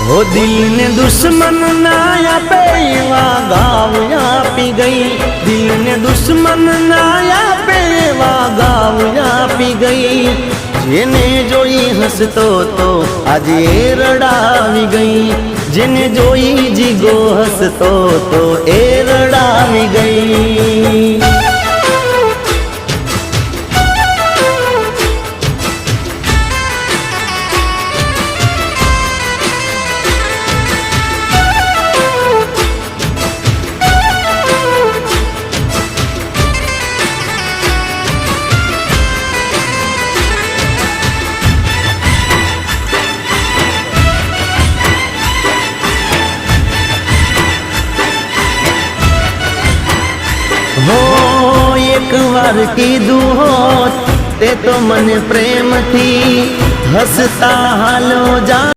हो दिल ने दुश्मन नाया पेवा गावया पी गई, दिल ने दुश्मन नाया पेवा गावया पी गई। जेने जोई हसतो तो आज ए रड़ावी गई, जेने जोई जीगो हसतो तो ए रड़ावी गई। हो एक बार कीधु होत ते तो मन प्रेम थी हसता हालो जा।